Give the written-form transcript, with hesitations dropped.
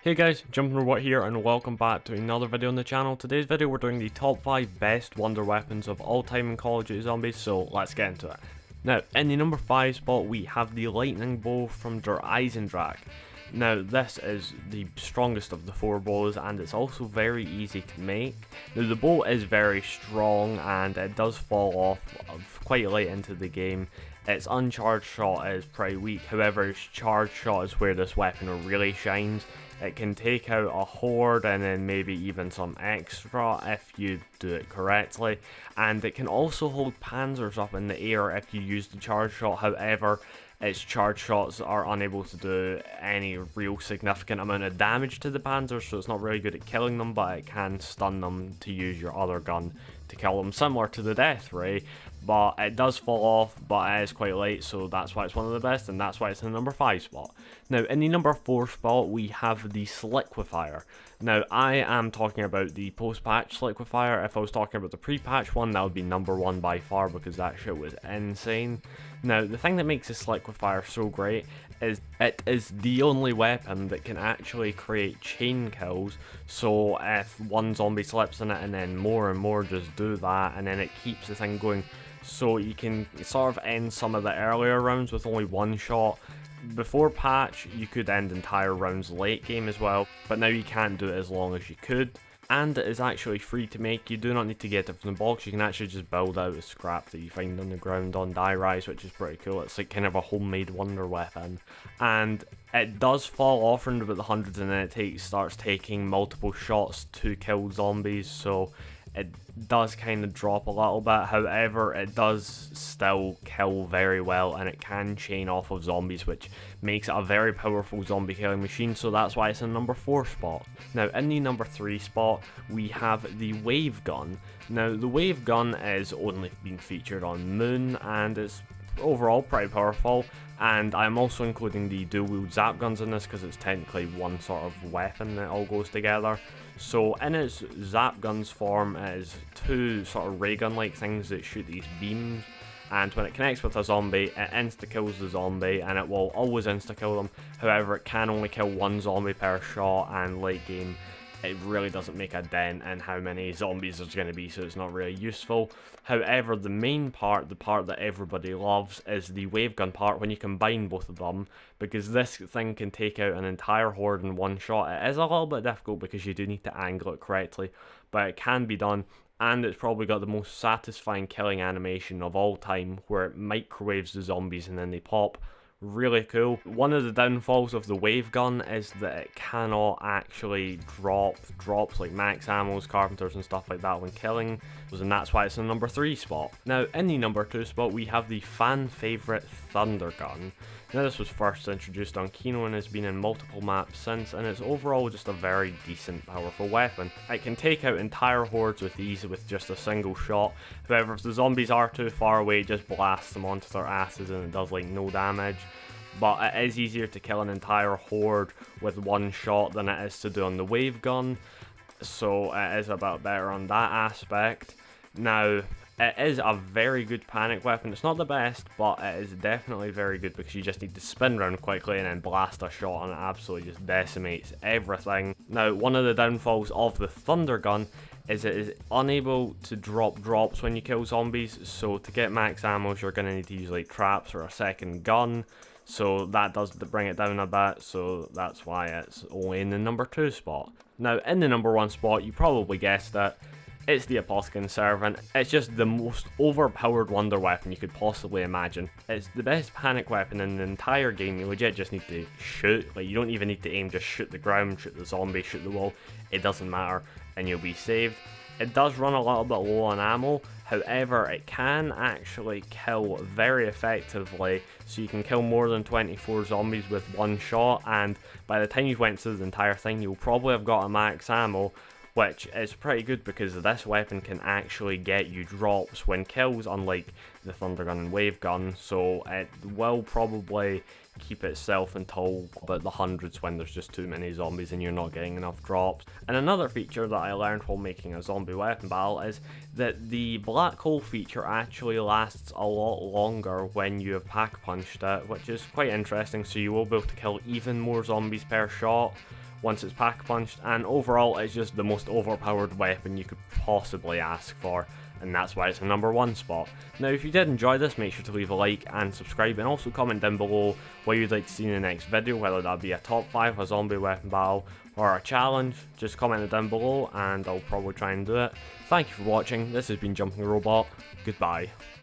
Hey guys, Jumping here and welcome back to another video on the channel. Today's video we're doing the top 5 best wonder weapons of all time in Call of Duty Zombies, so let's get into it. Now, in the number 5 spot we have the lightning bow from Der Eisendrache. Now, this is the strongest of the 4 bows and it's also very easy to make. Now, the bow is very strong and it does fall off quite late into the game. Its uncharged shot is pretty weak, however its charged shot is where this weapon really shines. It can take out a horde and then maybe even some extra if you do it correctly, and it can also hold panzers up in the air if you use the charge shot. However, its charge shots are unable to do any real significant amount of damage to the panzers, so it's not really good at killing them, but it can stun them to use your other gun to kill them, similar to the death ray. But it does fall off, but it is quite late, so that's why it's one of the best, and that's why it's in the number 5 spot. Now, in the number 4 spot, we have the Sliquifier. Now, I am talking about the post-patch Sliquifier. If I was talking about the pre-patch one, that would be number 1 by far, because that shit was insane. Now, the thing that makes the Sliquifier so great is it is the only weapon that can actually create chain kills. So if one zombie slips in it and then more and more just do that, and then it keeps the thing going. So you can sort of end some of the earlier rounds with only one shot. Before patch, you could end entire rounds late game as well, but now you can't do it as long as you could. And it is actually free to make. You do not need to get it from the box. You can actually just build out a scrap that you find on the ground on Die Rise, which is pretty cool. It's like kind of a homemade wonder weapon. And it does fall off around about the hundreds, and then it starts taking multiple shots to kill zombies, so it does kind of drop a little bit. However, it does still kill very well, and it can chain off of zombies, which makes it a very powerful zombie killing machine, so that's why it's in number 4 spot. Now, in the number 3 spot, we have the Wave Gun. Now, the Wave Gun is only been featured on Moon, and it's overall pretty powerful, and I'm also including the dual wield zap guns in this because it's technically one sort of weapon that all goes together. So in its zap guns form, it is 2 sort of ray gun like things that shoot these beams, and when it connects with a zombie, it insta kills the zombie, and it will always insta kill them. However, it can only kill one zombie per shot, and late game it really doesn't make a dent in how many zombies there's going to be, so it's not really useful. However, the main part, the part that everybody loves, is the wave gun part when you combine both of them, because this thing can take out an entire horde in one shot. It is a little bit difficult because you do need to angle it correctly, but it can be done, and it's probably got the most satisfying killing animation of all time, where it microwaves the zombies and then they pop. Really cool. One of the downfalls of the wave gun is that it cannot actually drop drops like max ammos, carpenters and stuff like that when killing, and that's why it's in the number 3 spot. Now, in the number 2 spot, we have the fan favorite Thunder Gun. Now, this was first introduced on Kino and has been in multiple maps since, and it's overall just a very decent, powerful weapon. It can take out entire hordes with ease with just a single shot. However, if the zombies are too far away, just blast them onto their asses and it does like no damage. But it is easier to kill an entire horde with one shot than it is to do on the wave gun, so it is a bit better on that aspect. Now, it is a very good panic weapon. It's not the best, but it is definitely very good because you just need to spin around quickly and then blast a shot and it absolutely just decimates everything. Now, one of the downfalls of the Thunder Gun is it is unable to drop drops when you kill zombies, so to get max ammos you're going to need to use like traps or a second gun. So that does bring it down a bit, so that's why it's only in the number 2 spot. Now, in the number 1 spot, you probably guessed it, it's the Apothecan Servant. It's just the most overpowered wonder weapon you could possibly imagine. It's the best panic weapon in the entire game. You legit just need to shoot. Like, you don't even need to aim, just shoot the ground, shoot the zombie, shoot the wall. It doesn't matter, and you'll be saved. It does run a little bit low on ammo, however it can actually kill very effectively, so you can kill more than 24 zombies with one shot, and by the time you've went through the entire thing you'll probably have got a max ammo, which is pretty good because this weapon can actually get you drops when kills, unlike the Thunder Gun and Wave Gun, so it will probably keep itself until about the hundreds when there's just too many zombies and you're not getting enough drops. And another feature that I learned while making a zombie weapon battle is that the black hole feature actually lasts a lot longer when you have pack punched it, which is quite interesting, so you will be able to kill even more zombies per shot, once it's pack punched, and overall it's just the most overpowered weapon you could possibly ask for, and that's why it's a number 1 spot. Now if you did enjoy this, make sure to leave a like and subscribe, and also comment down below what you'd like to see in the next video, whether that be a top 5, a zombie weapon battle, or a challenge. Just comment it down below and I'll probably try and do it. Thank you for watching, this has been Jumping Robot, goodbye.